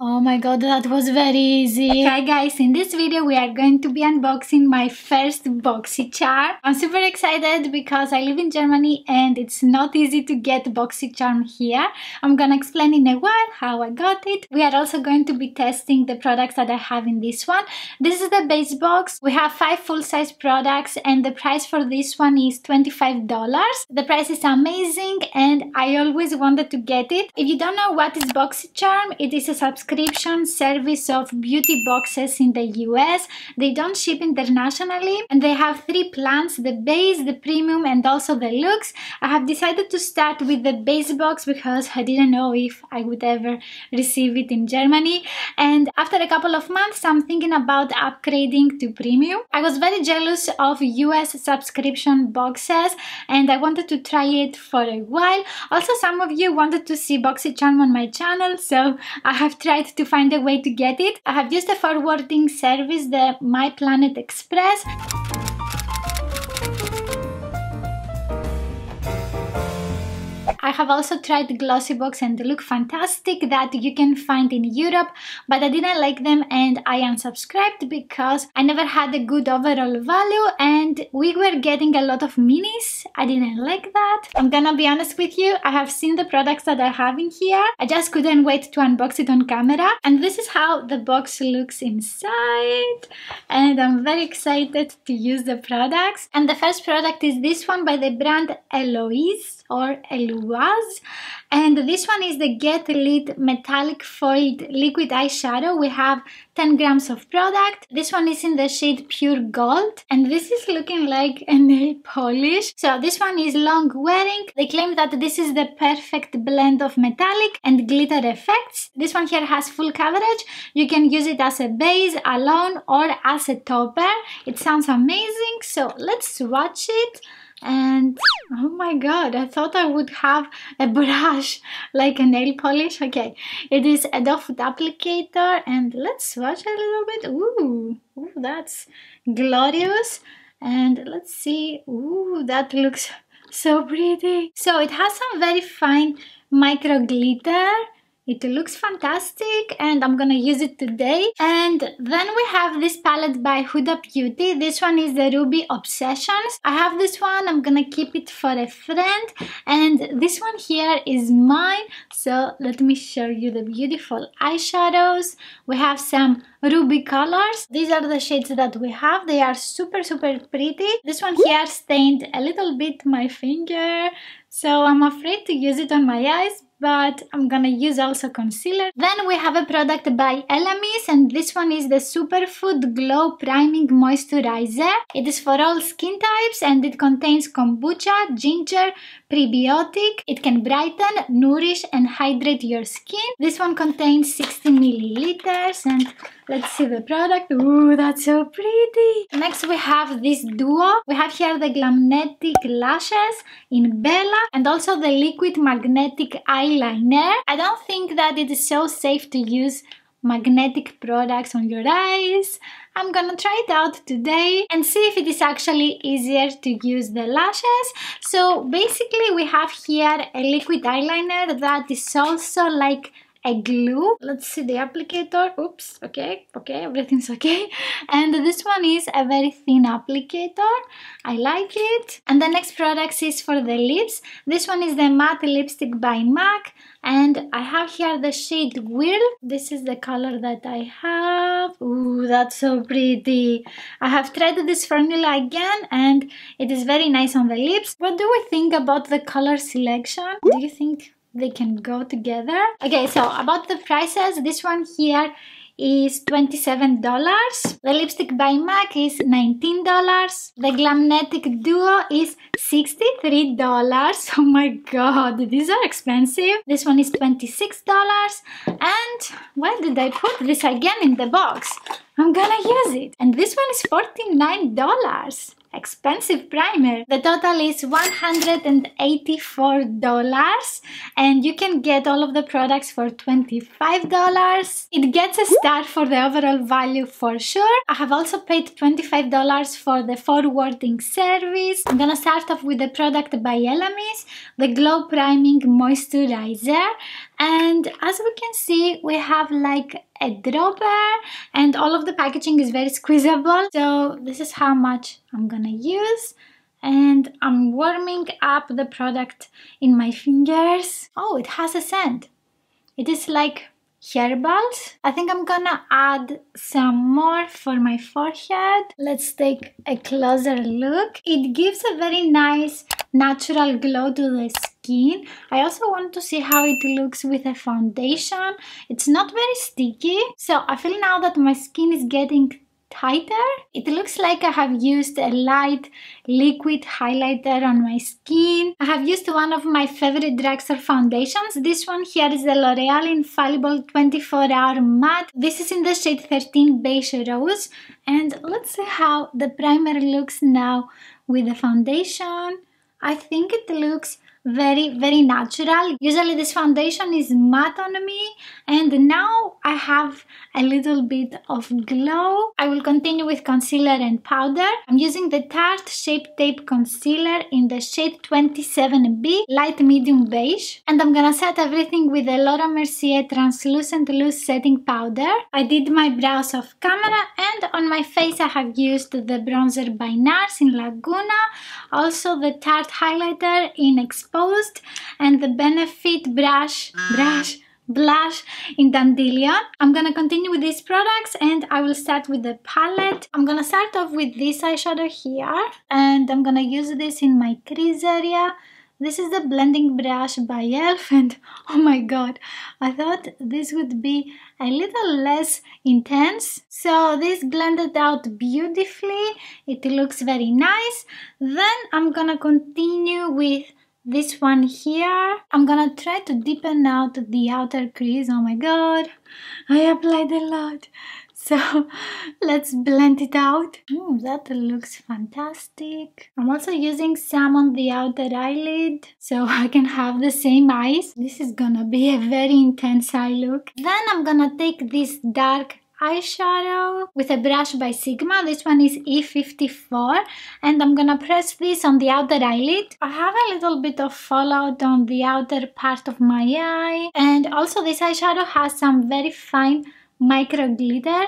Oh my god, that was very easy. Okay guys, in this video we are going to be unboxing my first Boxycharm. I'm super excited because I live in Germany and it's not easy to get Boxycharm here. I'm gonna explain in a while how I got it. We are also going to be testing the products that I have in this one. This is the base box. We have 5 full-size products and the price for this one is $25. The price is amazing and I always wanted to get it. If you don't know what is Boxycharm, it is a subscription service of beauty boxes in the US. They don't ship internationally and they have 3 plans: the base, the premium and also the luxe. I have decided to start with the base box because I didn't know if I would ever receive it in Germany, and after a couple of months I'm thinking about upgrading to premium. I was very jealous of US subscription boxes and I wanted to try it for a while. Also, some of you wanted to see Boxycharm on my channel, so I have tried to find a way to get it. I have used a forwarding service, the My Planet Express. I have also tried Glossybox and they look fantastic, that you can find in Europe, but I didn't like them and I unsubscribed because I never had a good overall value and we were getting a lot of minis. I didn't like that. I'm gonna be honest with you, I have seen the products that I have in here. I just couldn't wait to unbox it on camera, and this is how the box looks inside, and I'm very excited to use the products. And the first product is this one by the brand Eloise or Eloise, and this one is the Get Lit Metallic Foiled Liquid Eyeshadow. We have 10 grams of product. This one is in the shade Pure Gold and this is looking like a nail polish. So this one is long wearing. They claim that this is the perfect blend of metallic and glitter effects. This one here has full coverage. You can use it as a base, alone or as a topper. It sounds amazing, so let's swatch it. And oh my god, I thought I would have a brush like a nail polish. Okay, it is a doe foot applicator and let's swatch a little bit. Ooh, that's glorious. And let's see. Ooh, that looks so pretty. So it has some very fine micro glitter. It looks fantastic and I'm gonna use it today. And then we have this palette by Huda Beauty. This one is the Ruby Obsessions. I have this one, I'm gonna keep it for a friend. And this one here is mine. So let me show you the beautiful eyeshadows. We have some ruby colors. These are the shades that we have. They are super pretty. This one here stained a little bit my finger, so I'm afraid to use it on my eyes, but I'm gonna use also concealer. Then we have a product by Elamis and this one is the Superfood Glow Priming Moisturizer. It is for all skin types and it contains kombucha, ginger, prebiotic. It can brighten, nourish and hydrate your skin. This one contains 60 milliliters and let's see the product. Ooh, that's so pretty. Next we have this duo. We have here the Glamnetic Lashes in Bella and also the liquid magnetic eyeliner. I don't think that it is so safe to use magnetic products on your eyes. I'm gonna try it out today and see if it is actually easier to use the lashes. So basically we have here a liquid eyeliner that is also like a glue. Let's see the applicator. Oops, okay, everything's okay. And this one is a very thin applicator. I like it. And the next product is for the lips. This one is the matte lipstick by MAC and I have here the shade Whirl. This is the color that I have. Ooh, that's so pretty. I have tried this formula again and it is very nice on the lips. What do we think about the color selection? Do you think they can go together? Okay, so about the prices, this one here is $27. The lipstick by MAC is $19. The Glamnetic Duo is $63. Oh my god, these are expensive. This one is $26. And why did I put this again in the box? I'm gonna use it. And this one is $49. Expensive primer. The total is $184 and you can get all of the products for $25. It gets a star for the overall value for sure. I have also paid $25 for the forwarding service. I'm gonna start off with the product by Elamis, the Glow Priming Moisturizer. And as we can see, we have like a dropper, and all of the packaging is very squeezable. So this is how much I'm gonna use. And I'm warming up the product in my fingers. Oh, it has a scent. It is like herbals. I think I'm gonna add some more for my forehead. Let's take a closer look. It gives a very nice natural glow to the skin. I also want to see how it looks with a foundation. It's not very sticky, so I feel now that my skin is getting tighter. It looks like I have used a light liquid highlighter on my skin. I have used one of my favorite drugstore foundations. This one here is the L'Oreal Infallible 24-Hour Matte. This is in the shade 13 Beige Rose. And let's see how the primer looks now with the foundation. I think it looks very natural. Usually this foundation is matte on me, and now I have a little bit of glow. I will continue with concealer and powder. I'm using the Tarte Shape Tape Concealer in the shade 27B, light medium beige, and I'm gonna set everything with the Laura Mercier Translucent Loose Setting Powder. I did my brows off camera, and on my face I have used the bronzer by NARS in Laguna, also the Tarte highlighter in Exposed, and the Benefit blush in Dandelion. I'm gonna continue with these products, and I will start with the palette. I'm gonna start off with this eyeshadow here, and I'm gonna use this in my crease area. This is the blending brush by ELF, and oh my god, I thought this would be a little less intense. So this blended out beautifully. It looks very nice. Then I'm gonna continue with this one here. I'm gonna try to deepen out the outer crease. Oh my god, I applied a lot. So let's blend it out. That looks fantastic. I'm also using some on the outer eyelid so I can have the same eyes. This is gonna be a very intense eye look. Then I'm gonna take this dark eyeshadow with a brush by Sigma. This one is E54, and I'm gonna press this on the outer eyelid. I have a little bit of fallout on the outer part of my eye, and also this eyeshadow has some very fine micro glitter,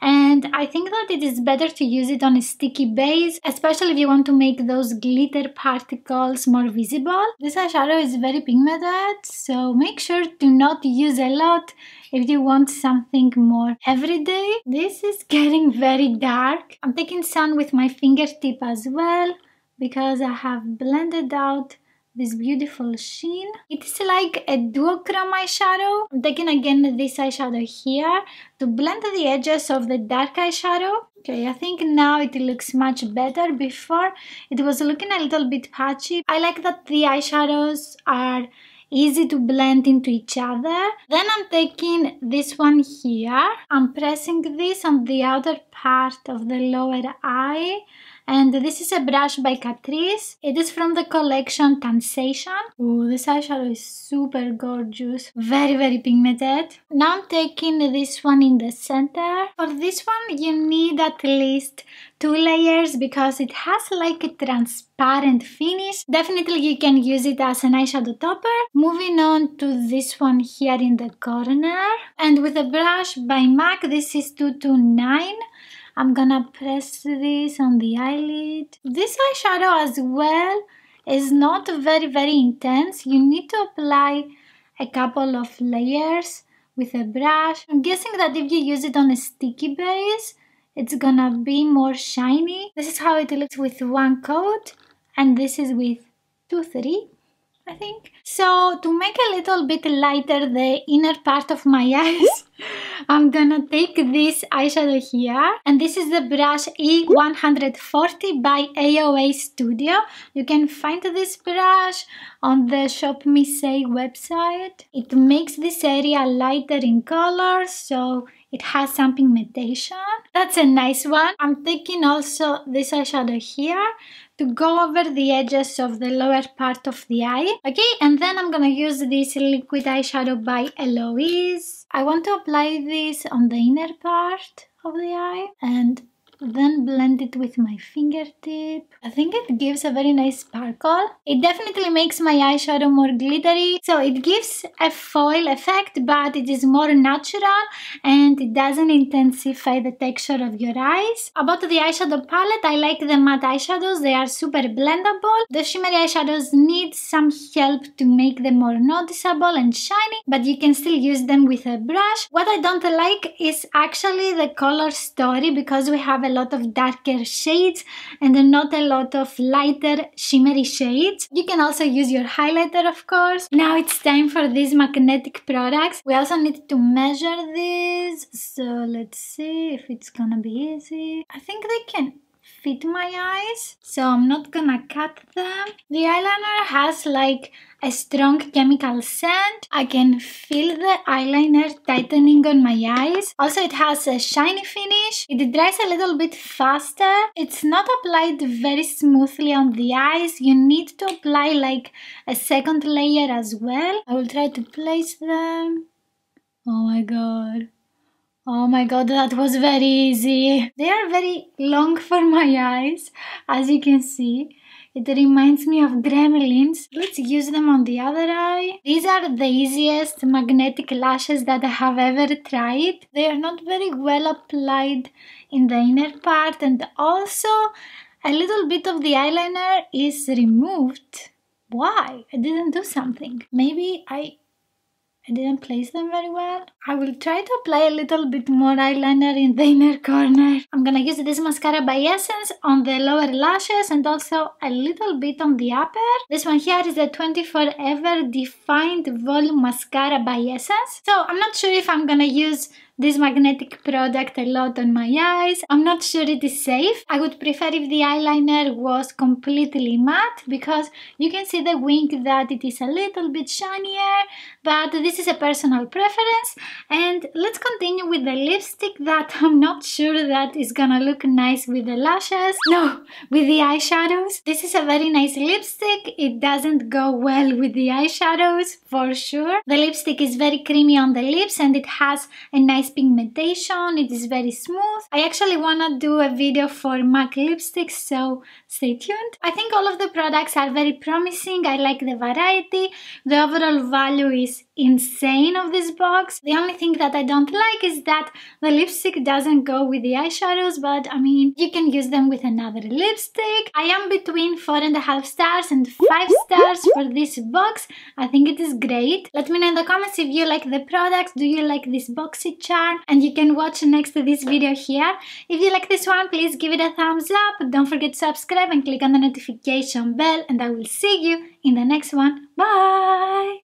and I think that it is better to use it on a sticky base, especially if you want to make those glitter particles more visible. This eyeshadow is very pigmented, so make sure to not use a lot if you want something more everyday. This is getting very dark. I'm taking sun with my fingertip as well, because I have blended out this beautiful sheen. It is like a duochrome eyeshadow. I'm taking again this eyeshadow here to blend the edges of the dark eyeshadow. Okay, I think now it looks much better. Before it was looking a little bit patchy. I like that the eyeshadows are easy to blend into each other. Then I'm taking this one here. I'm pressing this on the outer part of the lower eye. And this is a brush by Catrice. It is from the collection Sensation. Ooh, this eyeshadow is super gorgeous. Very pigmented. Now I'm taking this one in the center. For this one you need at least 2 layers because it has like a transparent finish. Definitely you can use it as an eyeshadow topper. Moving on to this one here in the corner. And with a brush by MAC, this is 229. I'm gonna press this on the eyelid. This eyeshadow as well is not very intense. You need to apply a couple of layers with a brush. I'm guessing that if you use it on a sticky base, it's gonna be more shiny. This is how it looks with one coat, and this is with 2-3. I think. So to make a little bit lighter the inner part of my eyes, I'm gonna take this eyeshadow here, and this is the brush E140 by AOA Studio. You can find this brush on the Shop Me Say website. It makes this area lighter in color, so it has some pigmentation. That's a nice one. I'm taking also this eyeshadow here to go over the edges of the lower part of the eye. Okay, and then I'm gonna use this liquid eyeshadow by Eloise. I want to apply this on the inner part of the eye, and then blend it with my fingertip. I think it gives a very nice sparkle. It definitely makes my eyeshadow more glittery. So it gives a foil effect, but it is more natural and it doesn't intensify the texture of your eyes. About the eyeshadow palette, I like the matte eyeshadows. They are super blendable. The shimmery eyeshadows need some help to make them more noticeable and shiny, but you can still use them with a brush. What I don't like is actually the color story, because we have a lot of darker shades and not a lot of lighter shimmery shades. You can also use your highlighter, of course. Now it's time for these magnetic products. We also need to measure these, so let's see if it's gonna be easy. I think they can fit my eyes, so I'm not gonna cut them. The eyeliner has like a strong chemical scent. I can feel the eyeliner tightening on my eyes. Also, it has a shiny finish. It dries a little bit faster. It's not applied very smoothly on the eyes. You need to apply like a second layer as well. I will try to place them. Oh my god. Oh my god, that was very easy. They are very long for my eyes, as you can see. It reminds me of gremlins. Let's use them on the other eye. These are the easiest magnetic lashes that I have ever tried. They are not very well applied in the inner part, and also a little bit of the eyeliner is removed. Why? I didn't do something. Maybe I didn't place them very well. I will try to apply a little bit more eyeliner in the inner corner. I'm gonna use this mascara by Essence on the lower lashes and also a little bit on the upper. This one here is the 24 Ever Defined Volume Mascara by Essence. So I'm not sure if I'm gonna use this magnetic product a lot on my eyes. I'm not sure it is safe. I would prefer if the eyeliner was completely matte, because you can see the wing that it is a little bit shinier, but this is a personal preference. And let's continue with the lipstick that I'm not sure that is gonna look nice with the lashes. No, with the eyeshadows. This is a very nice lipstick. It doesn't go well with the eyeshadows for sure. The lipstick is very creamy on the lips and it has a nice pigmentation. It is very smooth. I actually wanna do a video for MAC lipsticks, so stay tuned. I think all of the products are very promising. I like the variety. The overall value is insane of this box. The only thing that I don't like is that the lipstick doesn't go with the eyeshadows, but I mean, you can use them with another lipstick. I am between 4.5 stars and 5 stars for this box. I think it is great. Let me know in the comments if you like the products. Do you like this Boxycharm? And you can watch next to this video here. If you like this one, please give it a thumbs up. Don't forget to subscribe and click on the notification bell, and I will see you in the next one. Bye!